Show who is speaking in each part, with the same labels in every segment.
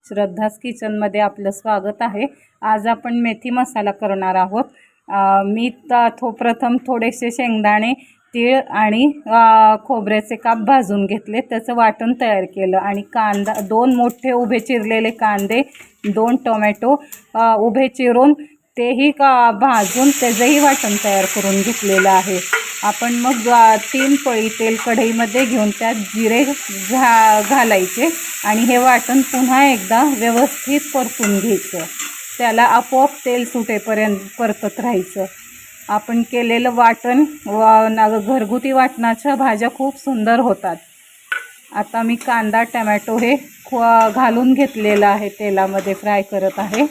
Speaker 1: श्रद्धास किचनमध्ये आपलं स्वागत आहे। आज आपण मेथी मसाला करणार आहोत। मी प्रथम थोडेसे शेंगदाणे, तीळ आणि खोबऱ्याचे काप भाजून घेतले, त्याचं वाटण तयार केलं आणि कांदा, 2 मोठे उभे चिरलेले कांदे, 2 टोमॅटो उभे चिरून तेही भाजून त्याचंही वाटण तयार करून घेतलेलं आहे। आपण मग 3 पळी तेल कढईमध्ये घेऊन त्यात जिरे घालायचे आणि हे वाटण पुन्हा एकदा व्यवस्थित परतून घ्यायचं। त्याला आपोआप तेल सुटेपर्यंत परतत राहायचं। आपण केलेलं वाटण घरगुती वाटणाच्या भाज्या खूप सुंदर होतात। आता मी कांदा टोमॅटो हे घालून घेतलेलं आहे, तेलामध्ये फ्राय करत आहे।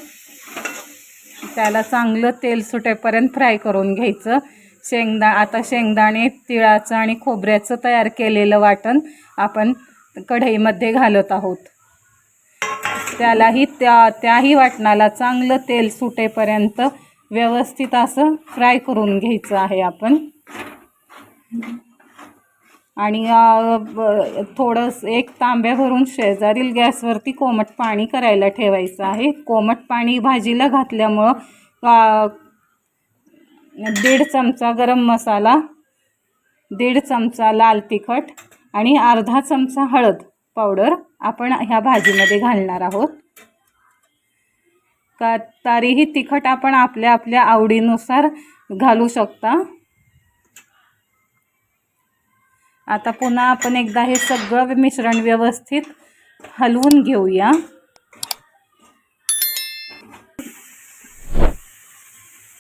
Speaker 1: त्याला चांगलं तेल सुटेपर्यंत फ्राय करून घ्यायचं। आता शेंगदाणे, तिळाचं आणि खोबऱ्याचं तयार केलेलं वाटण आपण कढईमध्ये घालत आहोत। त्याही वाटणाला चांगलं तेल सुटेपर्यंत व्यवस्थित असं फ्राय करून घ्यायचं आहे आपण। आणि थोडंसं 1 तांब्या भरून शेजारील गॅसवरती कोमट पाणी करायला ठेवायचं आहे। कोमट पाणी भाजीला घातल्यामुळं 1.5 चमचा गरम मसाला, 1.5 चमचा लाल तिखट आणि अर्धा चमचा हळद पावडर आपण ह्या भाजीमध्ये घालणार आहोत। तरीही तिखट आपण आपल्या आवडीनुसार घालू शकता। आता पुन्हा आपण एकदा हे सगळं मिश्रण व्यवस्थित हलवून घेऊया।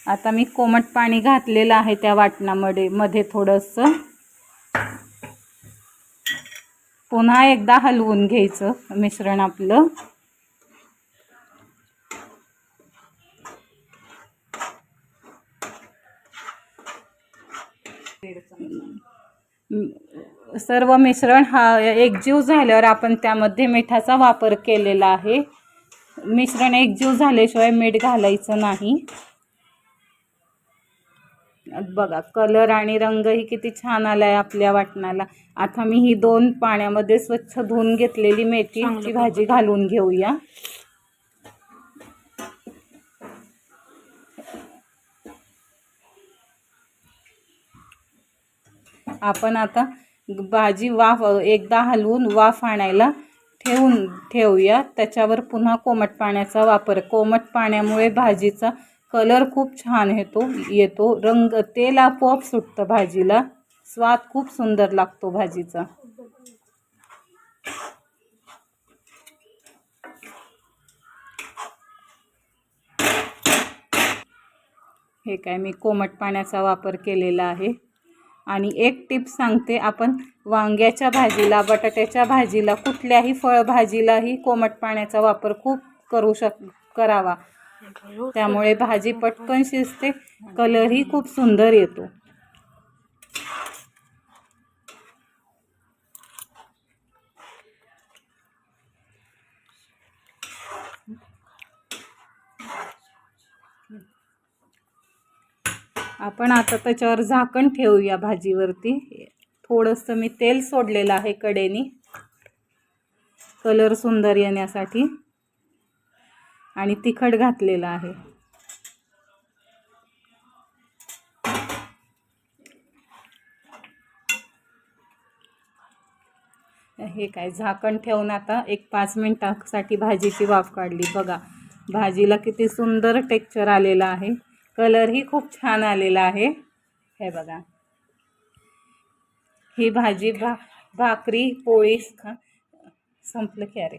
Speaker 1: आता मी कोमट पाणी घातलेलं आहे त्या वाटणामध्ये थोडंसं। पुन्हा एकदा हलवून घ्यायचं मिश्रण आपलं। सर्व मिश्रण एकजीव झाल्यावर आपण त्यामध्ये मिठाचा वापर केलेला आहे। मिश्रण एकजीव झाल्याशिवाय मीठ घालायचं नाही। बघा, कलर आणि रंगही किती छान आलाय आपल्या वाटणाला। आता मी ही 2 पाण्यामध्ये स्वच्छ धुवून घेतलेली मेथीची भाजी घालून घेऊया। आपण आता भाजी एकदा हलवून वाफ आणायला ठेवूया। त्याच्यावर पुन्हा कोमट पाण्याचा वापर। कोमट पाण्यामुळे भाजीचा कलर खूप छान येतो, तेल आपोआप सुटतं भाजीला, स्वाद खूप सुंदर लागतो भाजीचा। हे काय मी कोमट पाण्याचा वापर केलेला आहे। आणि एक टिप सांगते, आपण वांग्याच्या भाजीला, बटाट्याच्या भाजीला, कुठल्याही फळभाजीलाही कोमट पाण्याचा वापर खूप करावा। त्यामुळे भाजी पटकन शिजते, कलरही खूप सुंदर येतो। आपण आता त्याच्यावर झाकण ठेवूया भाजीवरती। थोडंसं मी तेल सोडलेलं आहे कढईनी, कलर सुंदर येण्यासाठी, आणि तिखट घातलेलं आहे। हे काय झाकण ठेवून आता 5 मिनिटांसाठी भाजीची वाफ काढली। बघा, भाजीला किती सुंदर टेक्स्चर आलेलं आहे, कलरही खूप छान आलेला आहे। हे बघा, ही भाजी भाकरी पोळी संपलं की अरे